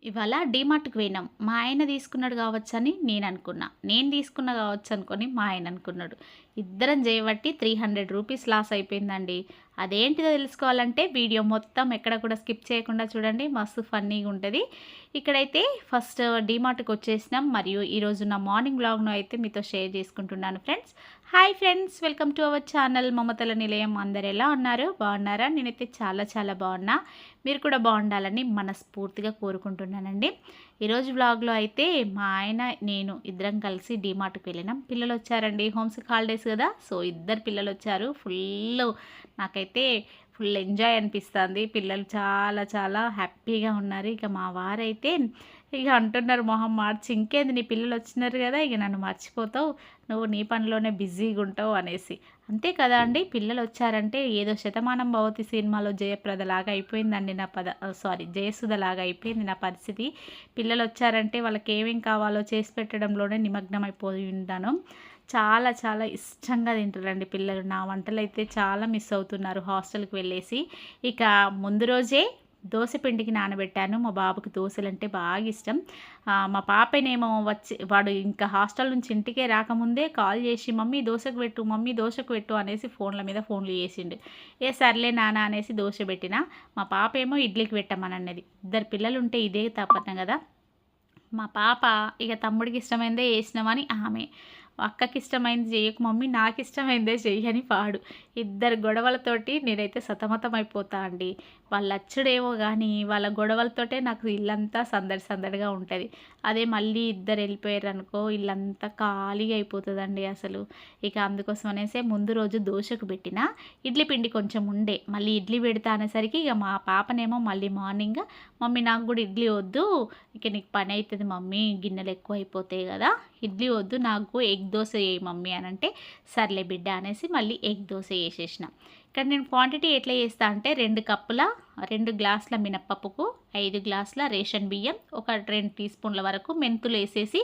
ఇవాళ డీమార్ట్‌కి పోయినాం. మా ఆయన తీసుకున్నాడు కావచ్చని నేననుకున్నా. నేను తీసుకున్నా కావచ్చనుకోని మా ఆయన అనుకున్నాడు. ఇద్దరం చేయబట్టి రూ. 300 లాస్ అయిపోయిందండి. అదేంటిదో తెలుసుకోవాలంటే వీడియో మొత్తం ఎక్కడ కూడా స్కిప్ చేయకుండా చూడండి. మస్తు ఫన్నీగా ఉంటది. ఇక్కడైతే ఫస్ట్ డీమార్ట్‌కి వచ్చేసినాం. మరియు ఈరోజు నా మార్నింగ్ వ్లాగ్‌ను అయితే మీతో షేర్ చేసుకుంటున్నాను friends. Hi friends, welcome to our channel మమతల నిలయం. అందరు ఎలా ఉన్నారు? బాగున్నారా? నేనైతే చాలా చాలా బాగున్నా. మీరు కూడా బాగుండాలని మనస్ఫూర్తిగా కోరుకుంటున్నానండి. ఈరోజు వ్లాగ్లో అయితే మా ఆయన నేను ఇద్దరం కలిసి డీమార్ట్కి వెళ్ళినాం. పిల్లలు వచ్చారండి, హోమ్సిక్ హాలిడేస్ కదా, సో ఇద్దరు పిల్లలు వచ్చారు. నాకైతే ఫుల్ ఎంజాయ్ అనిపిస్తుంది. పిల్లలు చాలా చాలా హ్యాపీగా ఉన్నారు. ఇక మా వారైతే ఇక అంటున్నారు మొహం మార్చి, ఇంకేంది నీ పిల్లలు వచ్చినారు కదా, ఇక నన్ను మర్చిపోతావు, నువ్వు నీ పనిలోనే బిజీగా ఉంటావు అనేసి. అంతే కదా అండి, పిల్లలు వచ్చారంటే ఏదో శతమానం భవతి సినిమాలో జయప్రదలాగా అయిపోయిందండి జయసుధలాగా అయిపోయింది నా పరిస్థితి. పిల్లలు వచ్చారంటే వాళ్ళకి ఏమేం కావాలో చేసి పెట్టడంలోనే నిమగ్నం అయిపోయి ఉంటాను. చాలా చాలా ఇష్టంగా తింటారండి పిల్లలు. నా వంటలు అయితే చాలా మిస్ అవుతున్నారు హాస్టల్కి వెళ్ళేసి. ఇక ముందు రోజే దోశ పిండికి నానబెట్టాను. మా బాబుకి దోశలంటే బాగా ఇష్టం. మా పాపనేమో వాడు ఇంకా హాస్టల్ నుంచి ఇంటికే రాకముందే కాల్ చేసి మమ్మీ దోశకు పెట్టు, మమ్మీ దోశకు పెట్టు అనేసి ఫోన్ల మీద ఫోన్లు చేసిండు. సర్లే నాన్న అనేసి దోశ పెట్టిన. మా పాప ఏమో ఇడ్లీకి పెట్టమన్నది. ఇద్దరు పిల్లలు ఉంటే ఇదే తప్పన కదా. మా పాప ఇక తమ్ముడికి ఇష్టమైందే చేసినామని ఆమె, అక్కకి ఇష్టమైంది చేయకు మమ్మీ, నాకు ఇష్టమైందే చెయ్యని పాడు. ఇద్దరు గొడవలతోటి నేనైతే సతమతం అయిపోతా అండి. వాళ్ళ అచ్చుడేమో కానీ వాళ్ళ గొడవలతోటే నాకు ఇల్లంతా సందడి సందడిగా ఉంటుంది. అదే మళ్ళీ ఇద్దరు వెళ్ళిపోయారు అనుకో ఇల్లంతా ఖాళీగా అయిపోతుందండి అసలు. ఇక అందుకోసం అనేసి ముందు రోజు దోశకు పెట్టిన ఇడ్లీ పిండి కొంచెం ఉండే, మళ్ళీ ఇడ్లీ పెడతా అనేసరికి ఇక మా పాపనేమో మళ్ళీ మార్నింగ్ మమ్మీ నాకు కూడా ఇడ్లీ వద్దు, ఇక నీకు పని అవుతుంది మమ్మీ, గిన్నెలు ఎక్కువ అయిపోతాయి కదా, ఇడ్లీ వద్దు నాకు ఎగ్ దోశ వేయి మమ్మీ అని అంటే, సర్లే బిడ్డ అనేసి మళ్ళీ ఎగ్ దోశ వేసేసిన. ఇక్కడ నేను క్వాంటిటీ ఎట్లా చేస్తా అంటే 2 గ్లాసుల మినప్పప్పుకు 5 గ్లాసుల రేషన్ బియ్యం, ఒక 2 టీ స్పూన్ల వరకు మెంతులు వేసేసి,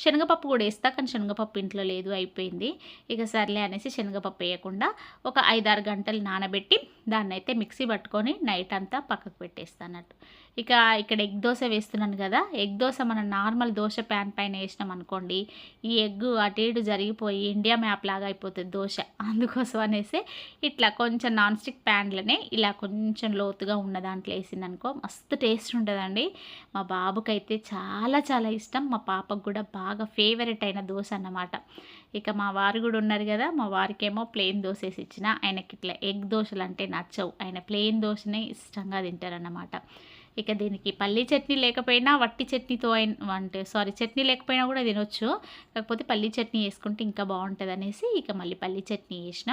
శనగపప్పు కూడా వేస్తా కానీ శనగపప్పు ఇంట్లో లేదు అయిపోయింది. ఇక సర్లే అనేసి శనగపప్పు వేయకుండా ఒక 5-6 గంటలు నానబెట్టి దాన్ని అయితే మిక్సీ పట్టుకొని నైట్ అంతా పక్కకు పెట్టేస్తానట్టు. ఇక ఇక్కడ ఎగ్ దోశ వేస్తున్నాను కదా, ఎగ్ దోశ మనం నార్మల్ దోశ ప్యాన్ పైన వేసినాం అనుకోండి, ఈ ఎగ్ అటు ఇటు జరిగిపోయి ఇండియా మ్యాప్ లాగా అయిపోతుంది దోశ. అందుకోసం అనేసి ఇట్లా కొంచెం నాన్ స్టిక్ ప్యాన్లనే ఇలా కొంచెం లోతుగా ఉన్న దాంట్లో వేసిందనుకో మస్తు టేస్ట్ ఉంటుందండి. మా బాబుకైతే చాలా చాలా ఇష్టం, మా పాపకు కూడా బాగా ఫేవరెట్ అయిన దోశ అన్నమాట. ఇక మా వారు కూడా ఉన్నారు కదా, మా వారికేమో ప్లెయిన్ దోశ వేసి ఇచ్చిన. ఆయనకి ఇట్లా ఎగ్ దోశలు అంటే నచ్చవు, ఆయన ప్లెయిన్ దోశనే ఇష్టంగా తింటారన్నమాట. ఇక దీనికి పల్లీ చట్నీ లేకపోయినా వట్టి చట్నీతో చట్నీ లేకపోయినా కూడా తినొచ్చు, కాకపోతే పల్లీ చట్నీ వేసుకుంటే ఇంకా బాగుంటుంది అనేసి ఇక మళ్ళీ పల్లీ చట్నీ వేసిన.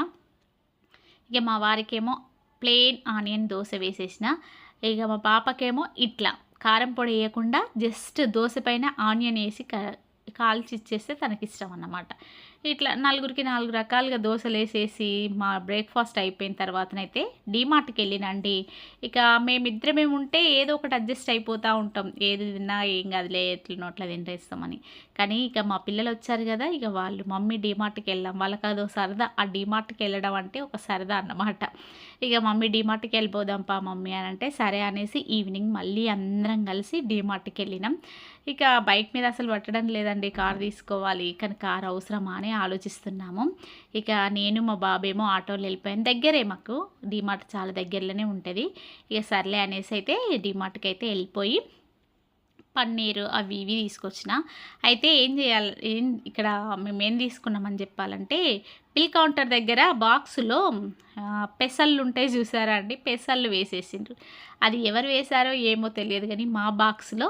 ఇక మా వారికేమో ప్లెయిన్ ఆనియన్ దోశ వేసేసిన. ఇక మా పాపకేమో ఇట్లా కారం పొడి వేయకుండా జస్ట్ దోశ పైన ఆనియన్ వేసి కాల్చి ఇచ్చేస్తే తనకిష్టం అన్నమాట. ఇట్లా 4 రకాలుగా దోశలు వేసేసి మా బ్రేక్ఫాస్ట్ అయిపోయిన తర్వాతనైతే డీమార్ట్కి వెళ్ళినండి. ఇక మేమిద్దరమే ఉంటే ఏదో ఒకటి అడ్జస్ట్ అయిపోతూ ఉంటాం, ఏది తిన్నా ఏం కాదులే ఎట్లనో అట్లా తింటేస్తామని. కానీ ఇక మా పిల్లలు వచ్చారు కదా, ఇక వాళ్ళు మమ్మీ డీమార్ట్కి వెళ్దాం, వాళ్ళకి అదో సరదా, ఆ డీమార్ట్కి వెళ్ళడం అంటే ఒక సరదా అన్నమాట. ఇక మమ్మీ డీమార్ట్కి వెళ్ళిపోదాం పా మమ్మీ అని అంటే సరే అనేసి ఈవినింగ్ మళ్ళీ అందరం కలిసి డీమార్ట్కి వెళ్ళినాం. ఇక బైక్ మీద అసలు పట్టడం లేదండి, కార్ తీసుకోవాలి, కానీ కార్ అవసరమా అని ఆలోచిస్తున్నాము. ఇక నేను మా బాబేమో ఆటోలో వెళ్ళిపోయాను. దగ్గరే మాకు డీమార్ట్ చాలా దగ్గరలోనే ఉంటుంది. ఇక సర్లే అనేసి అయితే డీమార్ట్కి అయితే వెళ్ళిపోయి పన్నీరు అవి ఇవి తీసుకొచ్చిన. అయితే ఇక్కడ మేమేం తీసుకున్నామని చెప్పాలంటే బిల్ కౌంటర్ దగ్గర బాక్సులో పెసళ్ళు ఉంటాయి చూసారా అండి, పెసళ్ళు వేసేసిండ్రు. అది ఎవరు వేశారో ఏమో తెలియదు కానీ మా బాక్స్లో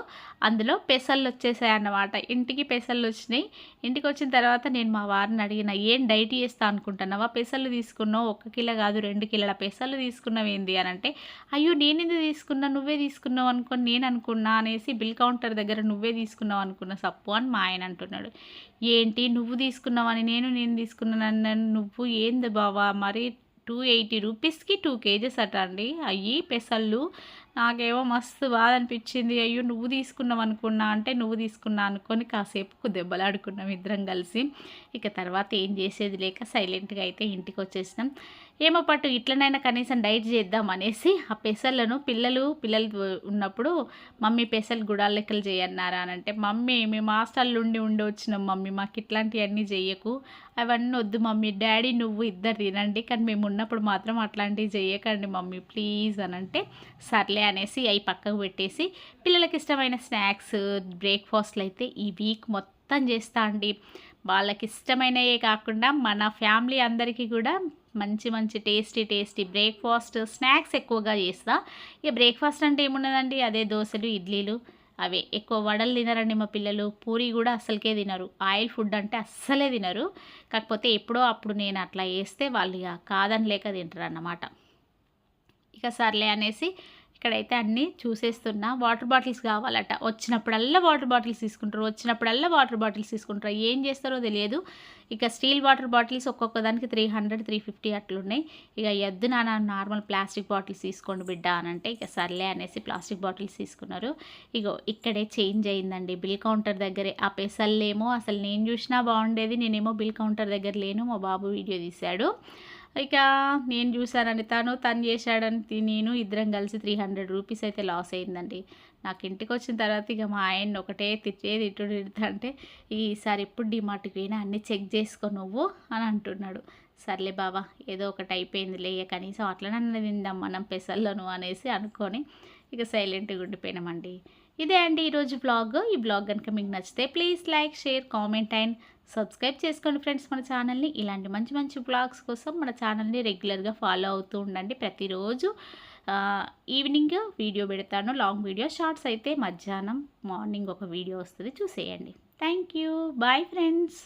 అందులో పెసళ్ళు వచ్చేసాయి అన్నమాట. ఇంటికి పెసళ్ళు వచ్చినాయి. ఇంటికి వచ్చిన తర్వాత నేను మా వారిని అడిగిన, ఏం డైట్ చేస్తా అనుకుంటున్నావా, పెసళ్ళు తీసుకున్నావు 1 కిలో కాదు 2 కిలోల పెసళ్ళు తీసుకున్నావు ఏంది అని అంటే, అయ్యో నేను ఎందుకు తీసుకున్నా, నువ్వే తీసుకున్నావు అనుకోని నేను అనుకున్నా అనేసి, బిల్ కౌంటర్ దగ్గర నువ్వే తీసుకున్నావు అనుకున్న సప్పు అని మా ఆయన అంటున్నాడు. ఏంటి నువ్వు తీసుకున్నావని నేను తీసుకున్నాను, నువ్వు ఏంది బావా మరి 280 రూపీస్కి 2 కేజెస్ అట అండి అయ్యి పెసళ్ళు. నాకేమో మస్తు బాధ అనిపించింది, అయ్యో నువ్వు తీసుకున్నావు అనుకున్నా అంటే, నువ్వు తీసుకున్నా అనుకొని కాసేపు దెబ్బలాడుకున్నాం ఇద్దరం కలిసి. ఇక తర్వాత ఏం చేసేది లేక సైలెంట్గా అయితే ఇంటికి వచ్చేసినాం. ఏమో పట్టు ఇట్లనైనా కనీసం డైట్ చేద్దాం అనేసి ఆ పెసర్లను పిల్లలు ఉన్నప్పుడు మమ్మీ పెసలు గుడాల లెక్కలు చేయన్నారా అని అంటే, మమ్మీ మేము హాస్టల్లో ఉండి వచ్చినాం మమ్మీ, మాకు ఇట్లాంటివన్నీ చెయ్యకు, అవన్నీ వద్దు మమ్మీ, డాడీ నువ్వు ఇద్దరు తినండి, కానీ మేము ఉన్నప్పుడు మాత్రం అట్లాంటివి చేయకండి మమ్మీ ప్లీజ్ అని అంటే, సర్లే అనేసి అవి పక్కకు పెట్టేసి పిల్లలకి ఇష్టమైన స్నాక్స్ బ్రేక్ఫాస్ట్లు అయితే ఈ వీక్ మొత్తం చేస్తా అండి. వాళ్ళకి ఇష్టమైనవే కాకుండా మన ఫ్యామిలీ అందరికీ కూడా మంచి మంచి టేస్టీ బ్రేక్ఫాస్ట్ స్నాక్స్ ఎక్కువగా చేస్తా. ఇక బ్రేక్ఫాస్ట్ అంటే ఏమున్నదండి, అదే దోశలు ఇడ్లీలు అవే. ఎక్కువ వడలు తినరండి మా పిల్లలు, పూరి కూడా అస్సలకే తినరు, ఆయిల్ ఫుడ్ అంటే అస్సలే తినరు. కాకపోతే ఎప్పుడో అప్పుడు నేను అట్లా వేస్తే వాళ్ళు ఇక కాదని లేక తింటారు అన్నమాట. ఇక సర్లే అనేసి ఇక్కడైతే అన్నీ చూసేస్తున్నా. వాటర్ బాటిల్స్ కావాలట, వచ్చినప్పుడల్లా వాటర్ బాటిల్స్ తీసుకుంటారు, ఏం చేస్తారో తెలియదు. ఇక స్టీల్ వాటర్ బాటిల్స్ ఒక్కొక్క దానికి 300 350 అట్లున్నాయి. ఇక ఎద్దు నాన్న నార్మల్ ప్లాస్టిక్ బాటిల్స్ తీసుకోండి బిడ్డ అని అంటే, ఇక సర్లే అనేసి ప్లాస్టిక్ బాటిల్స్ తీసుకున్నారు. ఇగో ఇక్కడే చేంజ్ అయిందండి, బిల్ కౌంటర్ దగ్గరే. ఆ పెసల్లేమో అసలు నేను చూసినా బాగుండేది, నేనేమో బిల్ కౌంటర్ దగ్గర లేను, మా బాబు వీడియో తీశాడు. ఇక నేను చూశానని తను చేశాడని నేను ఇద్దరం కలిసి 300 రూపీస్ అయితే లాస్ అయిందండి. నాకు ఇంటికి వచ్చిన తర్వాత ఇక మా ఆయన్ని ఒకటే తిడతా అంటే, ఈసారి ఎప్పుడు డిమార్ట్కి పోయినా అన్నీ చెక్ చేసుకో నువ్వు అని అంటున్నాడు. సర్లే బావా ఏదో ఒకటి అయిపోయిందిలే, కనీసం అట్లనన్నా తిందాం మనం పెసల్లను అనేసి అనుకొని ఇక సైలెంట్గా ఉండిపోయినామండి. ఇదే అండి ఈరోజు బ్లాగ్. ఈ బ్లాగ్ కనుక మీకు నచ్చితే please like, share, comment and subscribe చేసుకోండి ఫ్రెండ్స్ మన ఛానల్ని. ఇలాంటి మంచి మంచి బ్లాగ్స్ కోసం మన ఛానల్ని రెగ్యులర్గా ఫాలో అవుతూ ఉండండి. ప్రతిరోజు ఈవినింగ్ వీడియో పెడతాను, లాంగ్ వీడియో. షార్ట్స్ అయితే మధ్యాహ్నం మార్నింగ్ ఒక వీడియో వస్తుంది, చూసేయండి. Thank you, bye friends.